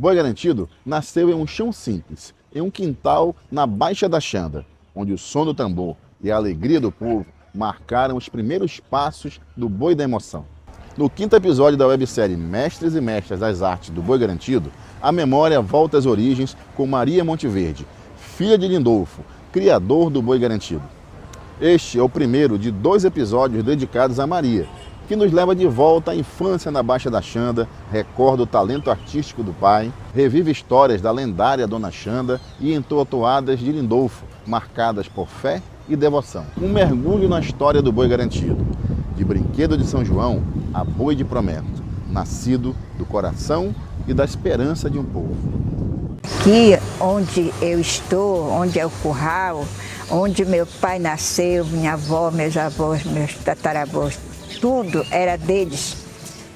Boi Garantido nasceu em um chão simples, em um quintal na Baixa da Xanda, onde o som do tambor e a alegria do povo marcaram os primeiros passos do Boi da Emoção. No quinto episódio da websérie Mestres e Mestras das Artes do Boi Garantido, a memória volta às origens com Maria Monteverde, filha de Lindolfo, criador do Boi Garantido. Este é o primeiro de 2 episódios dedicados a Maria, que nos leva de volta à infância na Baixa da Xanda, recorda o talento artístico do pai, revive histórias da lendária Dona Xanda e entoa toadas de Lindolfo, marcadas por fé e devoção. Um mergulho na história do Boi Garantido, de Brinquedo de São João a Boi de Prometo, nascido do coração e da esperança de um povo. Aqui onde eu estou, onde é o curral, onde meu pai nasceu, minha avó, meus avós, meus tataravós, tudo era deles.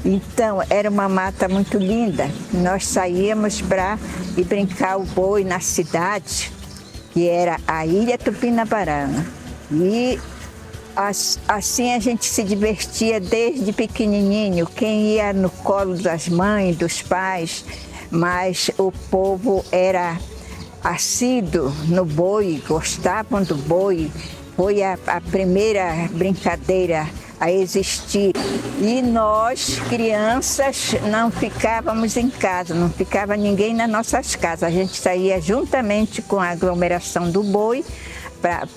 Então era uma mata muito linda. Nós saíamos para ir brincar o boi na cidade, que era a Ilha Tupinabarana. E assim a gente se divertia desde pequenininho. Quem ia no colo das mães, dos pais, mas o povo era assíduo no boi, gostavam do boi. Foi a primeira brincadeira a existir. E nós, crianças, não ficávamos em casa, não ficava ninguém nas nossas casas. A gente saía juntamente com a aglomeração do boi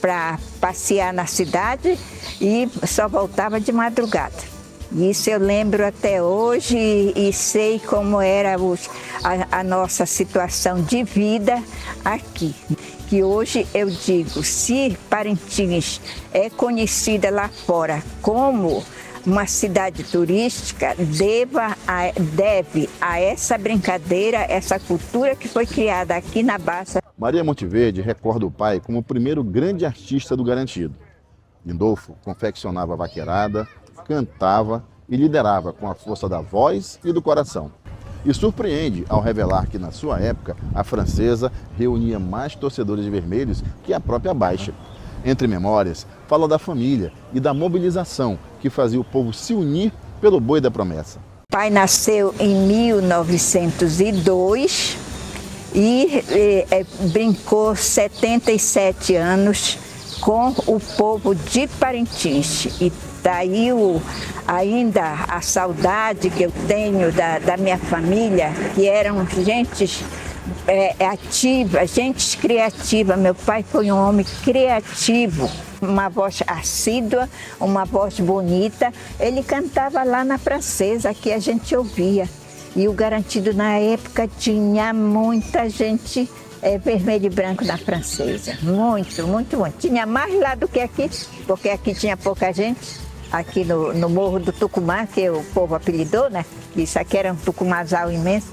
para passear na cidade e só voltava de madrugada. Isso eu lembro até hoje e sei como era a nossa situação de vida aqui. Que hoje eu digo, se Parintins é conhecida lá fora como uma cidade turística, deve a essa brincadeira, essa cultura que foi criada aqui na Baixa. Maria Monteverde recorda o pai como o primeiro grande artista do Garantido. Lindolfo confeccionava vaqueirada, cantava e liderava com a força da voz e do coração. E surpreende ao revelar que, na sua época, a francesa reunia mais torcedores vermelhos que a própria Baixa. Entre memórias, fala da família e da mobilização que fazia o povo se unir pelo Boi da Promessa. O pai nasceu em 1902 e brincou 77 anos com o povo de Parintins. E daí ainda a saudade que eu tenho da minha família, que eram gentes ativas, gente criativa. Meu pai foi um homem criativo, uma voz assídua, uma voz bonita. Ele cantava lá na francesa, que a gente ouvia. E o Garantido na época tinha muita gente vermelho e branco na francesa. Muito, muito, muito. Tinha mais lá do que aqui, porque aqui tinha pouca gente. Aqui no Morro do Tucumã, que o povo apelidou, né? Isso aqui era um tucumazal imenso.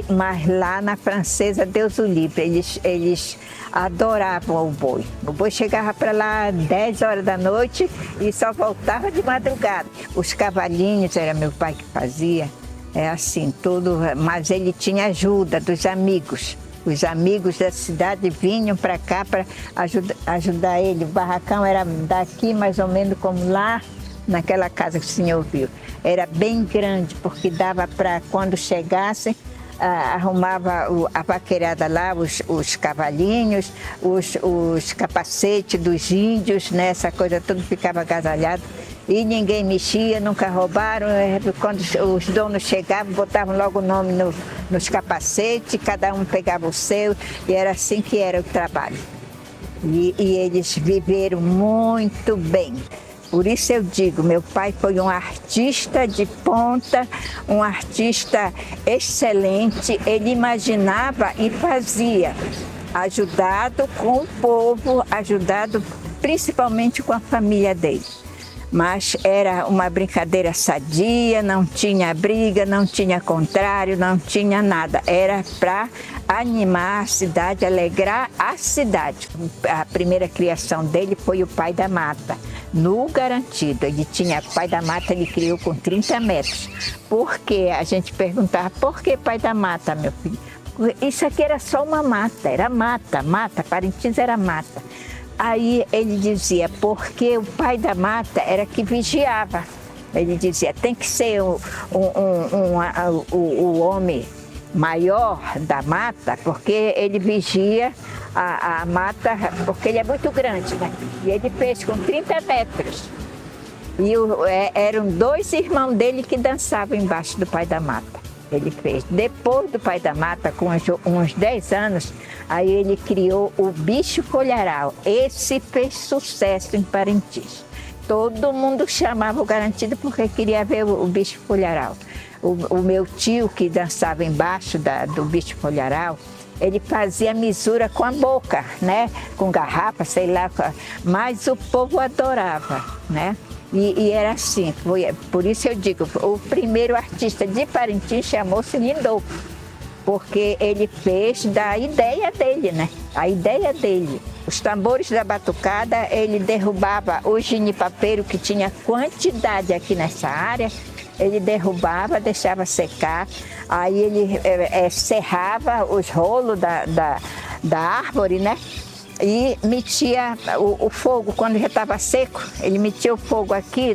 Mas lá na francesa, Deus o livre, eles adoravam o boi. O boi chegava para lá 10 horas da noite e só voltava de madrugada. Os cavalinhos era meu pai que fazia, assim, tudo, mas ele tinha ajuda dos amigos. Os amigos da cidade vinham para cá para ajudar ele. O barracão era daqui, mais ou menos como lá, naquela casa que o senhor viu. Era bem grande, porque dava para, quando chegassem, arrumava a vaqueirada lá, os cavalinhos, os capacetes dos índios, né? Essa coisa toda ficava agasalhada. E ninguém mexia, nunca roubaram. Quando os donos chegavam, botavam logo o nome nos capacetes, cada um pegava o seu, e era assim que era o trabalho. E eles viveram muito bem. Por isso eu digo, meu pai foi um artista de ponta, um artista excelente. Ele imaginava e fazia, ajudado com o povo, ajudado principalmente com a família dele. Mas era uma brincadeira sadia, não tinha briga, não tinha contrário, não tinha nada. Era para animar a cidade, alegrar a cidade. A primeira criação dele foi o Pai da Mata, no Garantido. Ele tinha Pai da Mata, ele criou com 30 metros. Por quê? A gente perguntava, por que Pai da Mata, meu filho? Isso aqui era só uma mata, era mata, Parintins era mata. Aí ele dizia, porque o Pai da Mata era que vigiava. Ele dizia, tem que ser o homem maior da mata, porque ele vigia a mata, porque ele é muito grande, né? E ele fez com 30 metros. E eram 2 irmãos dele que dançavam embaixo do Pai da Mata. Ele fez. Depois do Pai da Mata, com uns 10 anos, aí ele criou o Bicho Folharal. Esse fez sucesso em Parintins. Todo mundo chamava o Garantido porque queria ver o Bicho Folharal. O meu tio, que dançava embaixo do Bicho Folharal, ele fazia misura com a boca, né? Com garrafa, sei lá, mas o povo adorava, né? E era assim, por isso eu digo, o primeiro artista de Parintins chamou-se Lindolfo, porque ele fez da ideia dele, né? A ideia dele. Os tambores da batucada, ele derrubava o ginipapeiro, que tinha quantidade aqui nessa área, ele derrubava, deixava secar, aí ele serrava os rolos da árvore, né? E metia o fogo, quando já estava seco, ele metia o fogo aqui,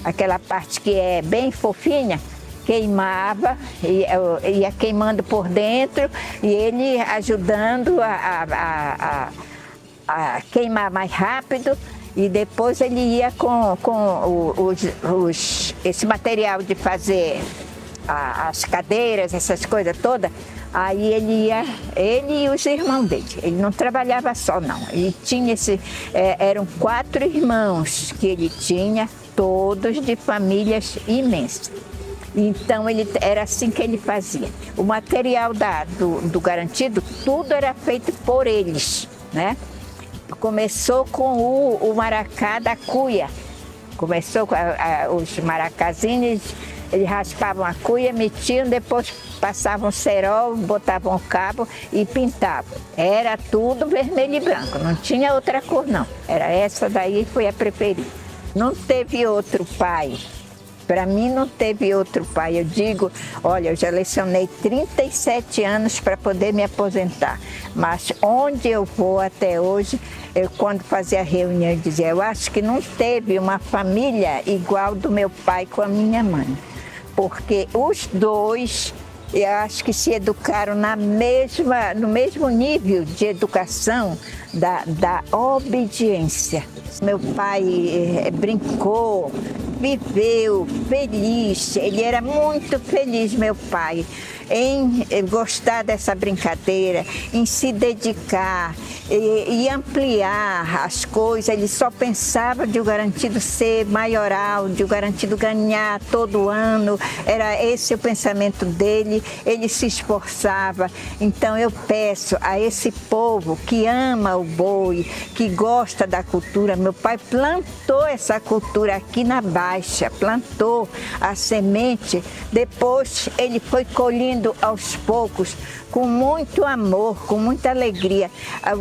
aquela parte que é bem fofinha, queimava, ia queimando por dentro e ele ajudando a queimar mais rápido. E depois ele ia com esse material de fazer as cadeiras, essas coisas todas. Aí ele e os irmãos dele. Ele não trabalhava só, não. Ele tinha eram 4 irmãos que ele tinha, todos de famílias imensas. Então era assim que ele fazia. O material do Garantido, tudo era feito por eles, né? Começou com o maracá da cuia. Começou com os maracazinhos, eles raspavam a cuia, metiam, depois passavam cerol, botavam o cabo e pintavam. Era tudo vermelho e branco, não tinha outra cor não. Era essa daí, foi a preferida. Não teve outro pai. Para mim não teve outro pai. Eu digo, olha, eu já lecionei 37 anos para poder me aposentar. Mas onde eu vou até hoje, eu quando fazia reunião eu dizia, eu acho que não teve uma família igual do meu pai com a minha mãe. Porque os dois, eu acho que se educaram no mesmo nível de educação da obediência. Meu pai brincou, viveu feliz, ele era muito feliz, meu pai, em gostar dessa brincadeira, em se dedicar e ampliar as coisas. Ele só pensava de o Garantido ser maioral, de o Garantido ganhar todo ano, era esse o pensamento dele, ele se esforçava. Então eu peço a esse povo que ama o boi, que gosta da cultura, meu pai plantou essa cultura aqui na Baixa, plantou a semente, depois ele foi colhendo aos poucos, com muito amor, com muita alegria.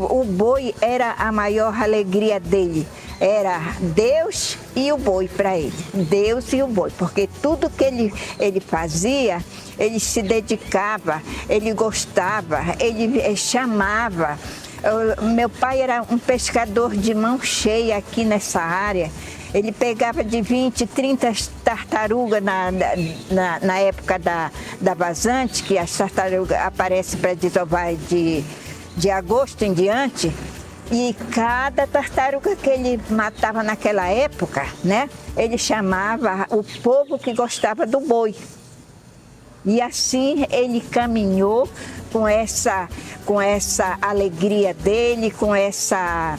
O boi era a maior alegria dele, era Deus e o boi para ele, Deus e o boi, porque tudo que ele fazia, ele se dedicava, ele gostava, ele chamava. Meu pai era um pescador de mão cheia aqui nessa área. Ele pegava de 20, 30 tartarugas na época da vazante, que as tartarugas aparecem para desovar de agosto em diante. E cada tartaruga que ele matava naquela época, né, ele chamava o povo que gostava do boi. E assim ele caminhou com essa alegria dele, com essa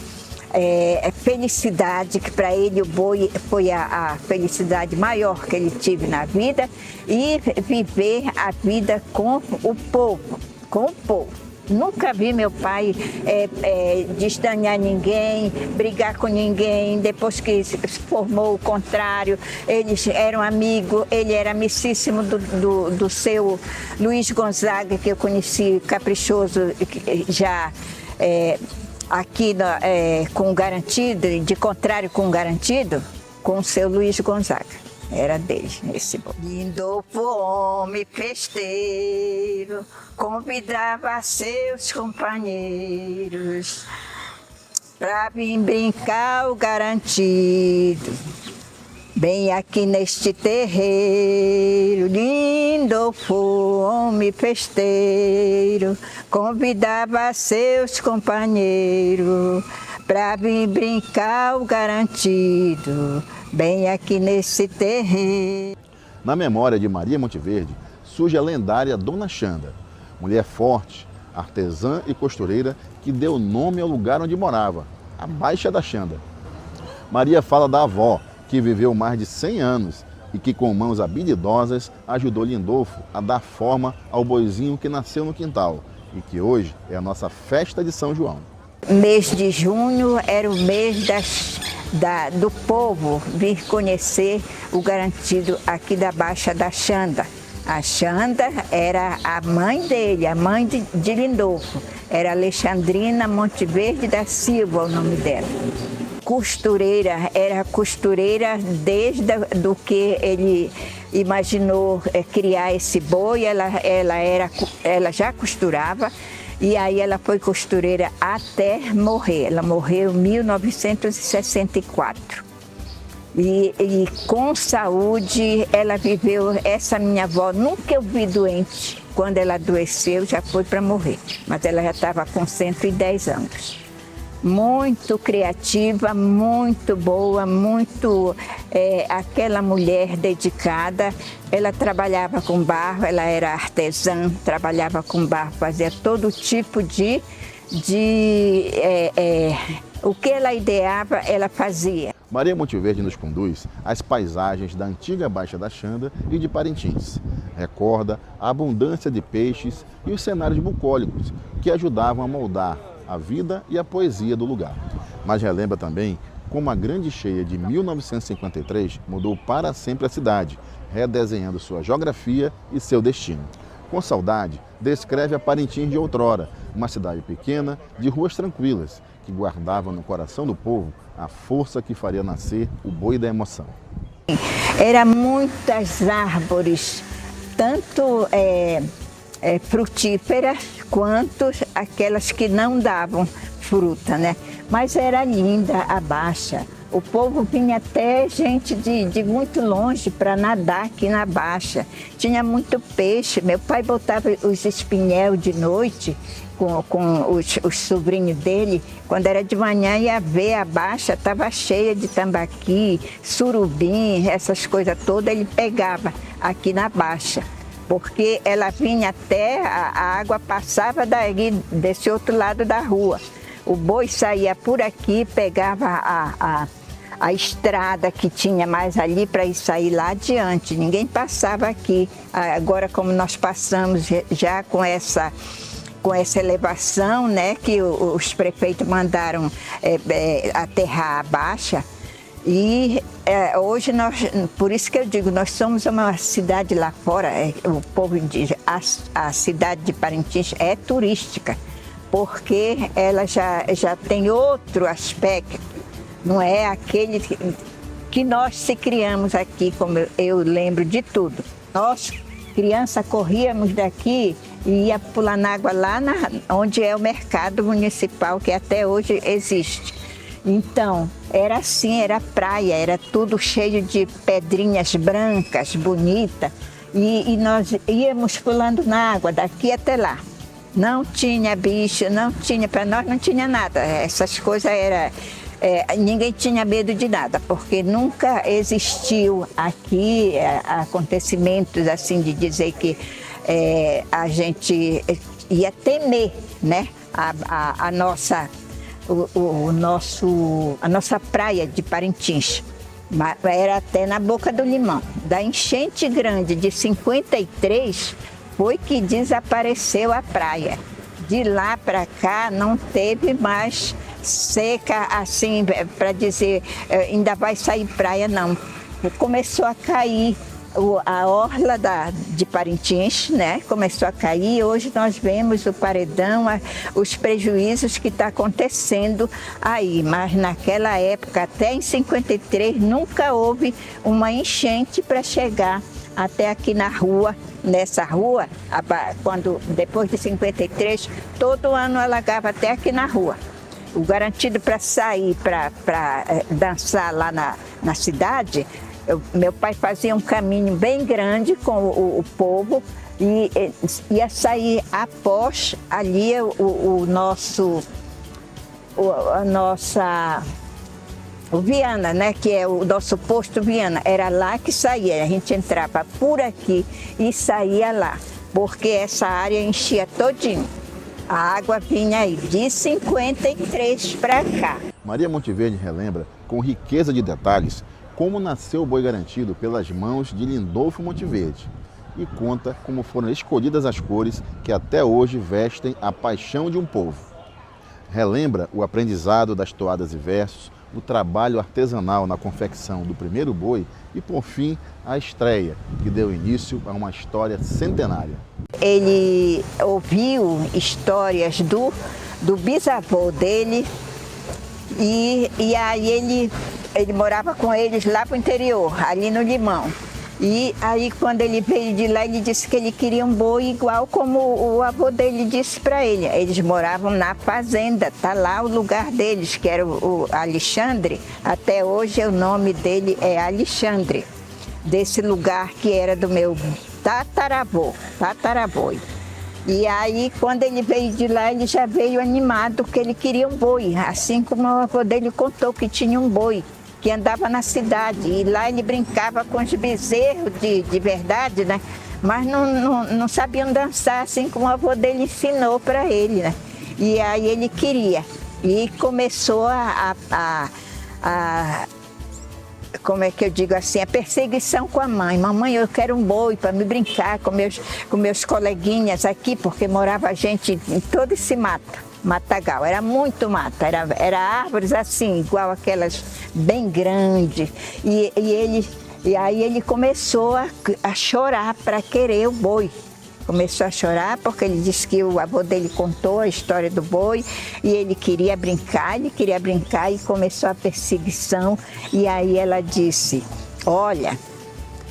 felicidade, que para ele o boi foi a felicidade maior que ele teve na vida, e viver a vida com o povo, Nunca vi meu pai desdenhar ninguém, brigar com ninguém. Depois que se formou o contrário, eles eram amigos, ele era amicíssimo do seu Luiz Gonzaga, que eu conheci, caprichoso, já aqui com o Garantido, de contrário com o Garantido, com o seu Luiz Gonzaga. Era dele, esse boi. Lindolfo, homem festeiro, convidava seus companheiros para vir brincar o Garantido. Bem aqui neste terreiro, lindo fome festeiro, convidava seus companheiros pra vir brincar o garantido, bem aqui nesse terreiro. Na memória de Maria Monteverde, surge a lendária Dona Xanda, mulher forte, artesã e costureira que deu nome ao lugar onde morava, a Baixa da Xanda. Maria fala da avó, que viveu mais de 100 anos e que com mãos habilidosas ajudou Lindolfo a dar forma ao boizinho que nasceu no quintal e que hoje é a nossa festa de São João. Mês de junho era o mês do povo vir conhecer o garantido aqui da Baixa da Xanda. A Xanda era a mãe dele, a mãe de Lindolfo. Era Alexandrina Monteverde da Silva o nome dela. Costureira, era costureira desde do que ele imaginou criar esse boi, ela já costurava e aí ela foi costureira até morrer. Ela morreu em 1964. E com saúde ela viveu, essa minha avó nunca eu vi doente. Quando ela adoeceu já foi para morrer, mas ela já estava com 110 anos. Muito criativa, muito boa, aquela mulher dedicada. Ela trabalhava com barro, ela era artesã, trabalhava com barro, fazia todo tipo o que ela ideava, ela fazia. Maria Monteverde nos conduz às paisagens da antiga Baixa da Xanda e de Parintins. Recorda a abundância de peixes e os cenários bucólicos que ajudavam a moldar a vida e a poesia do lugar. Mas relembra também como a grande cheia de 1953 mudou para sempre a cidade, redesenhando sua geografia e seu destino. Com saudade, descreve a Parintins de outrora, uma cidade pequena, de ruas tranquilas, que guardava no coração do povo a força que faria nascer o boi da emoção. Eram muitas árvores, tanto frutíferas quanto aquelas que não davam fruta, né? Mas era linda a Baixa. O povo vinha até gente de muito longe para nadar aqui na Baixa. Tinha muito peixe. Meu pai botava os espinhel de noite com os sobrinhos dele. Quando era de manhã ia ver a Baixa, estava cheia de tambaqui, surubim, essas coisas todas ele pegava aqui na Baixa. Porque ela vinha até, a água passava desse outro lado da rua. O boi saía por aqui, pegava a estrada que tinha mais ali para ir sair lá adiante. Ninguém passava aqui. Agora, como nós passamos já com essa elevação, né, que os prefeitos mandaram aterrar a Baixa. E hoje, por isso que eu digo, nós somos uma cidade lá fora, o povo diz, a cidade de Parintins é turística, porque ela já tem outro aspecto, não é aquele que nós se criamos aqui, como eu lembro de tudo. Nós, criança, corríamos daqui e ia pular na água lá onde é o mercado municipal, que até hoje existe. Então, era assim, era praia, era tudo cheio de pedrinhas brancas, bonitas, e nós íamos pulando na água daqui até lá. Não tinha bicho, não tinha, para nós não tinha nada, essas coisas ninguém tinha medo de nada, porque nunca existiu aqui acontecimentos assim de dizer que a gente ia temer, né, a nossa praia de Parintins. Era até na Boca do Limão. Da enchente grande de 53 foi que desapareceu a praia. De lá para cá não teve mais seca assim para dizer ainda vai sair praia, não. Começou a cair a orla de Parintins, né? Começou a cair. Hoje nós vemos o paredão, os prejuízos que está acontecendo aí. Mas naquela época, até em 53, nunca houve uma enchente para chegar até aqui na rua. Nessa rua, depois de 53, todo ano alagava até aqui na rua. O garantido para sair, para dançar lá na cidade, Meu pai fazia um caminho bem grande com o povo e ia sair após ali o Viana, né, que é o nosso posto Viana, era lá que saía, a gente entrava por aqui e saía lá, porque essa área enchia todinho. A água vinha aí de 53 para cá. Maria Monteverde relembra, com riqueza de detalhes, como nasceu o boi garantido pelas mãos de Lindolfo Monteverde e conta como foram escolhidas as cores que até hoje vestem a paixão de um povo. Relembra o aprendizado das toadas e versos, o trabalho artesanal na confecção do primeiro boi e, por fim, a estreia, que deu início a uma história centenária. Ele ouviu histórias do bisavô dele e aí ele morava com eles lá para o interior, ali no Limão. E aí quando ele veio de lá, ele disse que ele queria um boi igual como o avô dele disse para ele. Eles moravam na fazenda, tá lá o lugar deles, que era o Alexandre. Até hoje o nome dele é Alexandre, desse lugar que era do meu tataravô. E aí quando ele veio de lá, ele já veio animado, que ele queria um boi, assim como o avô dele contou que tinha um boi que andava na cidade, e lá ele brincava com os bezerros de verdade, né? Mas não sabiam dançar, assim como o avô dele ensinou para ele, né? E aí ele queria, e começou como é que eu digo assim, a perseguição com a mãe. Mamãe, eu quero um boi para me brincar com meus coleguinhas aqui, porque morava gente em todo esse matagal, era muito mato, era árvores assim, igual aquelas bem grandes. E aí ele começou a chorar para querer o boi. Começou a chorar porque ele disse que o avô dele contou a história do boi e ele queria brincar e começou a perseguição. E aí ela disse, olha,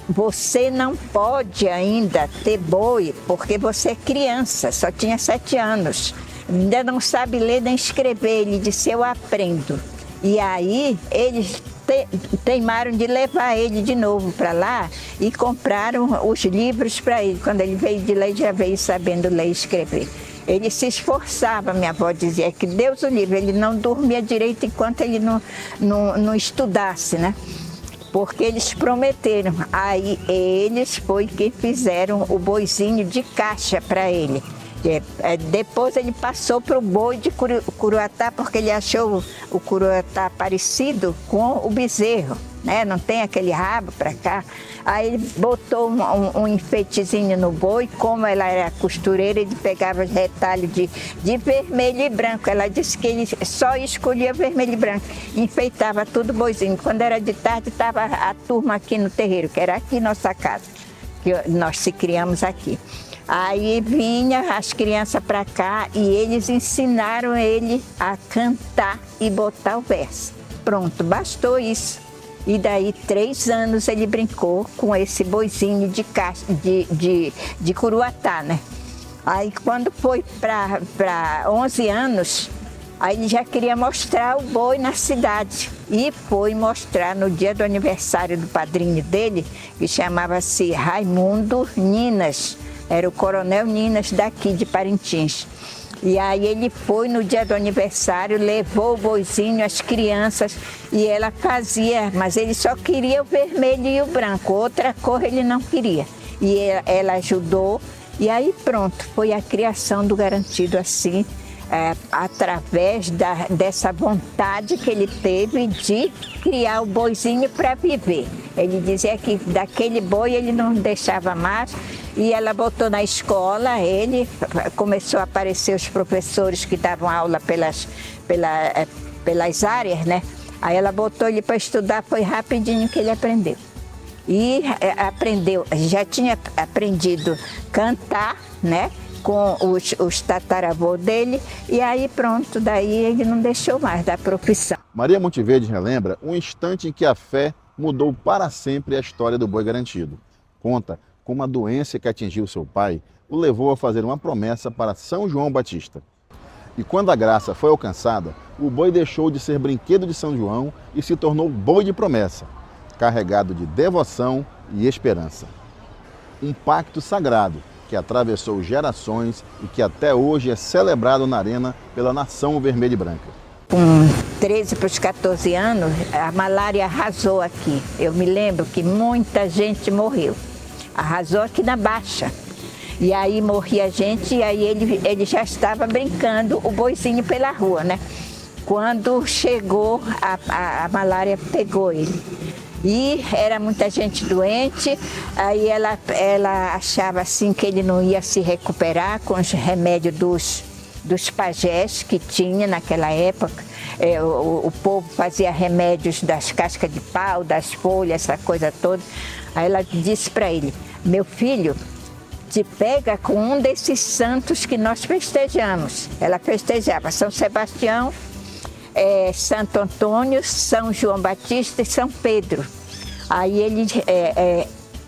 você não pode ainda ter boi porque você é criança, só tinha 7 anos. Ainda não sabe ler nem escrever. Ele disse, eu aprendo. E aí eles teimaram de levar ele de novo para lá e compraram os livros para ele. Quando ele veio de lá, ele já veio sabendo ler e escrever. Ele se esforçava, minha avó dizia, que Deus o livre, ele não dormia direito enquanto ele não estudasse, né? Porque eles prometeram. Aí eles foi que fizeram o boizinho de caixa para ele. Depois ele passou para o boi de Curuatá, porque ele achou o Curuatá parecido com o bezerro, né? Não tem aquele rabo para cá. Aí ele botou um enfeitezinho no boi, como ela era costureira, ele pegava retalho de vermelho e branco. Ela disse que ele só escolhia vermelho e branco, enfeitava tudo o boizinho. Quando era de tarde, estava a turma aqui no terreiro, que era aqui nossa casa, que nós se criamos aqui. Aí vinha as crianças para cá e eles ensinaram ele a cantar e botar o verso. Pronto, bastou isso. E daí 3 anos ele brincou com esse boizinho de Curuatá, né? Aí quando foi para 11 anos, aí ele já queria mostrar o boi na cidade. E foi mostrar no dia do aniversário do padrinho dele, que chamava-se Raimundo Ninas. Era o coronel Ninas daqui de Parintins. E aí ele foi no dia do aniversário, levou o boizinho, as crianças, e ela fazia, mas ele só queria o vermelho e o branco, outra cor ele não queria. E ela ajudou, e aí pronto, foi a criação do Garantido assim, através dessa vontade que ele teve de criar o boizinho para viver. Ele dizia que daquele boi ele não deixava mais, e ela botou na escola, ele começou a aparecer os professores que davam aula pelas áreas, né? Aí ela botou ele para estudar, foi rapidinho que ele aprendeu. E aprendeu, já tinha aprendido cantar, né? Com os tataravô dele, e aí pronto, daí ele não deixou mais da profissão. Maria Monteverde relembra um instante em que a fé mudou para sempre a história do boi garantido. Conta como a doença que atingiu seu pai o levou a fazer uma promessa para São João Batista. E quando a graça foi alcançada, o boi deixou de ser brinquedo de São João e se tornou boi de promessa. carregado de devoção e esperança. Um pacto sagrado que atravessou gerações e que até hoje é celebrado na arena pela nação vermelha e branca. Com 13 para os 14 anos, a malária arrasou aqui. Eu me lembro que muita gente morreu. Arrasou aqui na Baixa. E aí morria gente e aí ele já estava brincando o boizinho pela rua, né? Quando chegou, a malária pegou ele. E era muita gente doente, aí ela achava assim que ele não ia se recuperar com os remédios dos pajés que tinha naquela época. O povo fazia remédios das cascas de pau, das folhas, essa coisa toda. Aí ela disse para ele: meu filho, te pega com um desses santos que nós festejamos. Ela festejava São Sebastião, Santo Antônio, São João Batista e São Pedro. Aí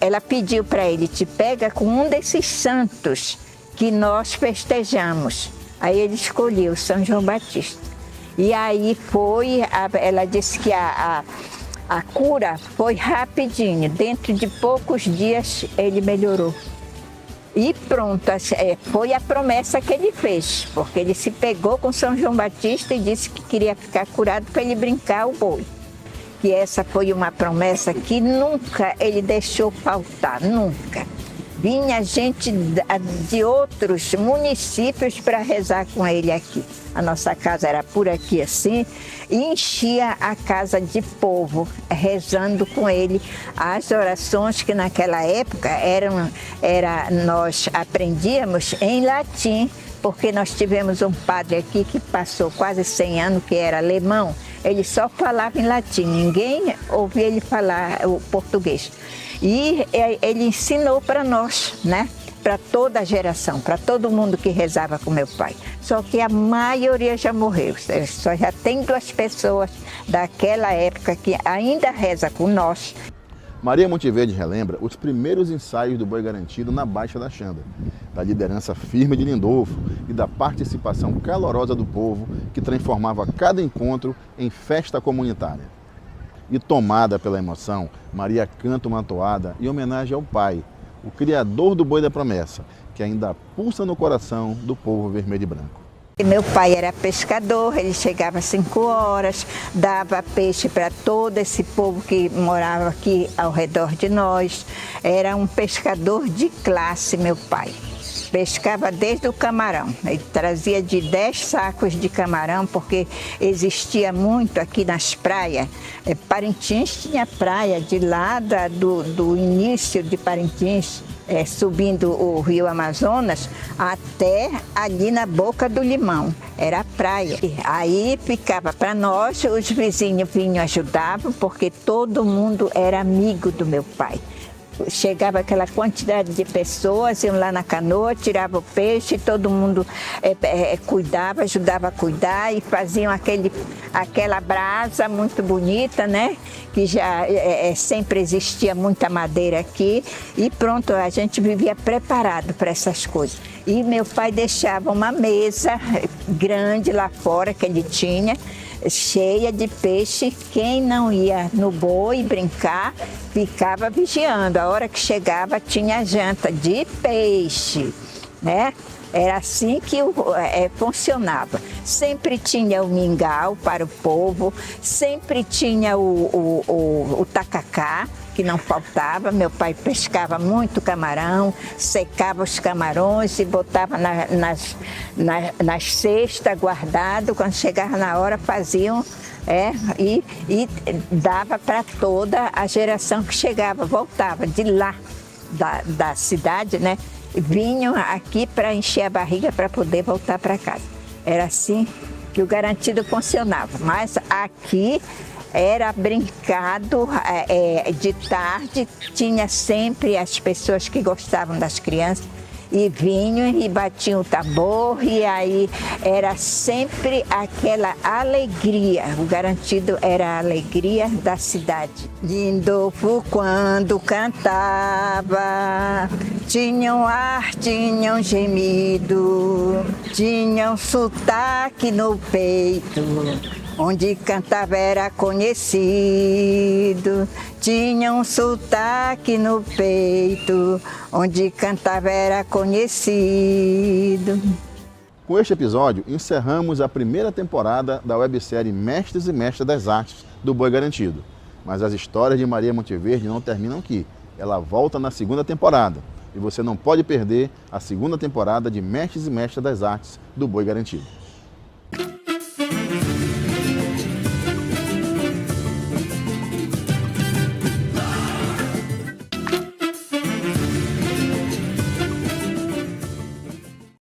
ela pediu para ele: te pega com um desses santos que nós festejamos. Aí ele escolheu São João Batista. E aí ela disse que a cura foi rapidinho, dentro de poucos dias ele melhorou. E pronto, foi a promessa que ele fez, porque ele se pegou com São João Batista e disse que queria ficar curado para ele brincar o boi. E essa foi uma promessa que nunca ele deixou faltar, nunca. Vinha gente de outros municípios para rezar com ele aqui. A nossa casa era por aqui assim, e enchia a casa de povo, rezando com ele as orações que naquela época nós aprendíamos em latim, porque nós tivemos um padre aqui que passou quase 100 anos, que era alemão. Ele só falava em latim, ninguém ouvia ele falar o português. E ele ensinou para nós, né? Para toda a geração, para todo mundo que rezava com meu pai. Só que a maioria já morreu. Só já tem 2 pessoas daquela época que ainda reza com nós. Maria Monteverde relembra os primeiros ensaios do boi garantido na Baixa da Xanda, da liderança firme de Lindolfo e da participação calorosa do povo que transformava cada encontro em festa comunitária. E tomada pela emoção, Maria canta uma toada em homenagem ao pai, o criador do boi da promessa, que ainda pulsa no coração do povo vermelho e branco. Meu pai era pescador, ele chegava às 5 horas, dava peixe para todo esse povo que morava aqui ao redor de nós. Era um pescador de classe, meu pai. Pescava desde o camarão. Ele trazia de 10 sacos de camarão, porque existia muito aqui nas praias. Parintins tinha praia de lá do início de Parintins, subindo o rio Amazonas, até ali na Boca do Limão. Era a praia. Aí ficava para nós, os vizinhos vinham ajudavam, porque todo mundo era amigo do meu pai. Chegava aquela quantidade de pessoas, iam lá na canoa, tiravam o peixe, todo mundo cuidava, ajudava a cuidar e faziam aquela brasa muito bonita, né? Que já sempre existia muita madeira aqui e pronto, a gente vivia preparado para essas coisas. E meu pai deixava uma mesa grande lá fora que ele tinha, cheia de peixe. Quem não ia no boi brincar, ficava vigiando. A hora que chegava tinha janta de peixe, né? Era assim que funcionava. Sempre tinha o mingau para o povo, sempre tinha o tacacá, que não faltava. Meu pai pescava muito camarão, secava os camarões e botava nas cestas guardado. Quando chegava na hora faziam e dava para toda a geração que chegava, voltava de lá da cidade, né? Vinham aqui para encher a barriga para poder voltar para casa. Era assim que o garantido funcionava. Mas aqui era brincado de tarde, tinha sempre as pessoas que gostavam das crianças e vinham e batiam o tambor e aí era sempre aquela alegria. O garantido era a alegria da cidade. Lindolfo quando cantava, Tinham ar, tinham gemido, tinham sotaque no peito, onde cantava era conhecido. Tinham sotaque no peito, onde cantava era conhecido. Com este episódio, encerramos a primeira temporada da websérie Mestres e Mestras das Artes do Boi Garantido. Mas as histórias de Maria Monteverde não terminam aqui. Ela volta na segunda temporada. E você não pode perder a segunda temporada de Mestres e Mestras das Artes do Boi Garantido.